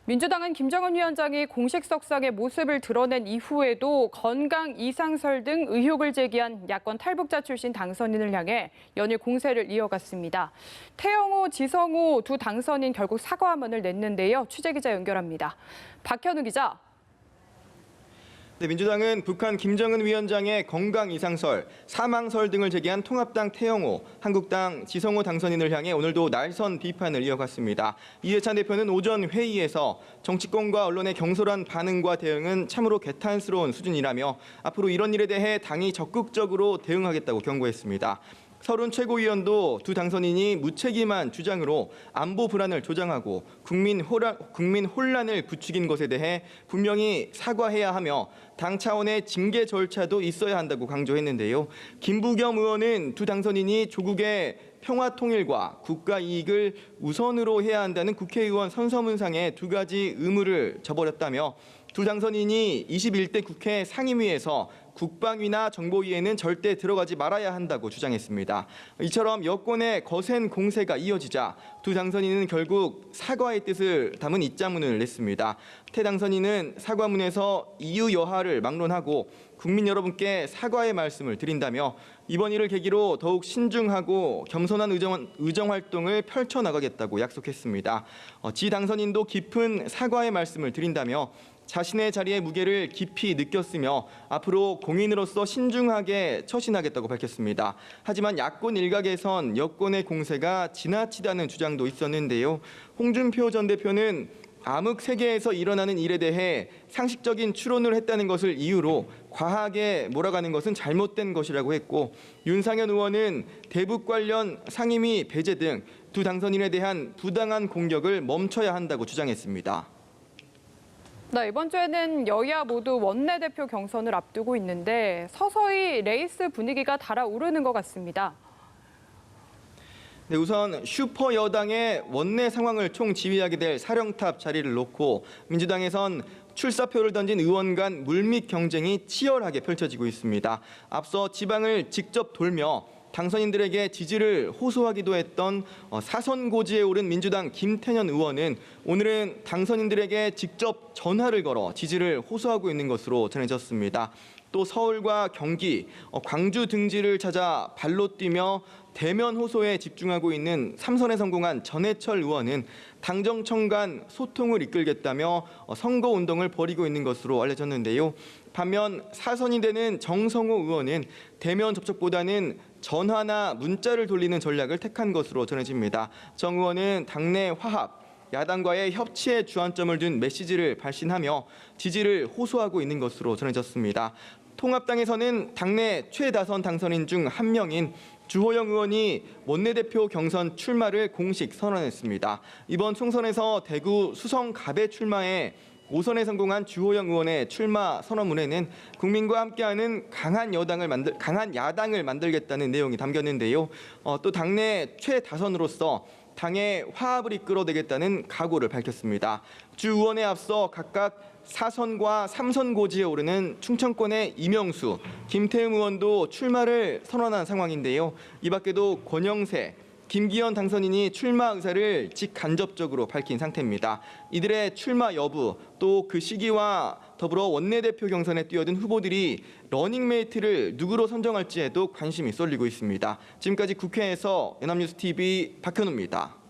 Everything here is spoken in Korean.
민주당은 김정은 위원장이 공식 석상의 모습을 드러낸 이후에도 건강 이상설 등 의혹을 제기한 야권 탈북자 출신 당선인을 향해 연일 공세를 이어갔습니다. 태영호, 지성호 두 당선인 결국 사과문을 냈는데요. 취재기자 연결합니다. 박현우 기자. 네, 민주당은 북한 김정은 위원장의 건강 이상설, 사망설 등을 제기한 통합당 태영호, 한국당 지성호 당선인을 향해 오늘도 날선 비판을 이어갔습니다. 이해찬 대표는 오전 회의에서 정치권과 언론의 경솔한 반응과 대응은 참으로 개탄스러운 수준이라며 앞으로 이런 일에 대해 당이 적극적으로 대응하겠다고 경고했습니다. 서른 최고위원도 두 당선인이 무책임한 주장으로 안보 불안을 조장하고 국민 혼란을 부추긴 것에 대해 분명히 사과해야 하며 당 차원의 징계 절차도 있어야 한다고 강조했는데요. 김부겸 의원은 두 당선인이 조국의 평화 통일과 국가 이익을 우선으로 해야 한다는 국회의원 선서문상에 두 가지 의무를 저버렸다며 두 당선인이 21대 국회 상임위에서 국방위나 정보위에는 절대 들어가지 말아야 한다고 주장했습니다. 이처럼 여권의 거센 공세가 이어지자 두 당선인은 결국 사과의 뜻을 담은 입장문을 냈습니다. 태 당선인은 사과문에서 이유 여하를 막론하고 국민 여러분께 사과의 말씀을 드린다며 이번 일을 계기로 더욱 신중하고 겸손한 의정 활동을 펼쳐나가겠다고 약속했습니다. 지 당선인도 깊은 사과의 말씀을 드린다며 자신의 자리의 무게를 깊이 느꼈으며 앞으로 공인으로서 신중하게 처신하겠다고 밝혔습니다. 하지만 야권 일각에선 여권의 공세가 지나치다는 주장도 있었는데요. 홍준표 전 대표는 암흑 세계에서 일어나는 일에 대해 상식적인 추론을 했다는 것을 이유로 과하게 몰아가는 것은 잘못된 것이라고 했고, 윤상현 의원은 대북 관련 상임위 배제 등 두 당선인에 대한 부당한 공격을 멈춰야 한다고 주장했습니다. 네, 이번 주에는 여야 모두 원내대표 경선을 앞두고 있는데 서서히 레이스 분위기가 달아오르는 것 같습니다. 네, 우선 슈퍼 여당의 원내 상황을 총지휘하게 될 사령탑 자리를 놓고 민주당에선 출사표를 던진 의원 간 물밑 경쟁이 치열하게 펼쳐지고 있습니다. 앞서 지방을 직접 돌며 당선인들에게 지지를 호소하기도 했던 사선 고지에 오른 민주당 김태년 의원은 오늘은 당선인들에게 직접 전화를 걸어 지지를 호소하고 있는 것으로 전해졌습니다. 또 서울과 경기, 광주 등지를 찾아 발로 뛰며 대면 호소에 집중하고 있는 삼선에 성공한 전해철 의원은 당정청 간 소통을 이끌겠다며 선거운동을 벌이고 있는 것으로 알려졌는데요. 반면 사선이 되는 정성호 의원은 대면 접촉보다는 전화나 문자를 돌리는 전략을 택한 것으로 전해집니다. 정 의원은 당내 화합, 야당과의 협치에 주안점을 둔 메시지를 발신하며 지지를 호소하고 있는 것으로 전해졌습니다. 통합당에서는 당내 최다선 당선인 중 한 명인 주호영 의원이 원내대표 경선 출마를 공식 선언했습니다. 이번 총선에서 대구 수성갑에 출마해 5선에 성공한 주호영 의원의 출마 선언문에는 국민과 함께하는 강한 야당을 만들겠다는 내용이 담겼는데요. 또 당내 최다선으로서 당의 화합을 이끌어내겠다는 각오를 밝혔습니다. 주 의원에 앞서 각각 4선과 3선 고지에 오르는 충청권의 이명수, 김태흠 의원도 출마를 선언한 상황인데요. 이 밖에도 권영세, 김기현 당선인이 출마 의사를 직간접적으로 밝힌 상태입니다. 이들의 출마 여부, 또 그 시기와 더불어 원내대표 경선에 뛰어든 후보들이 러닝메이트를 누구로 선정할지에도 관심이 쏠리고 있습니다. 지금까지 국회에서 연합뉴스TV 박현우입니다.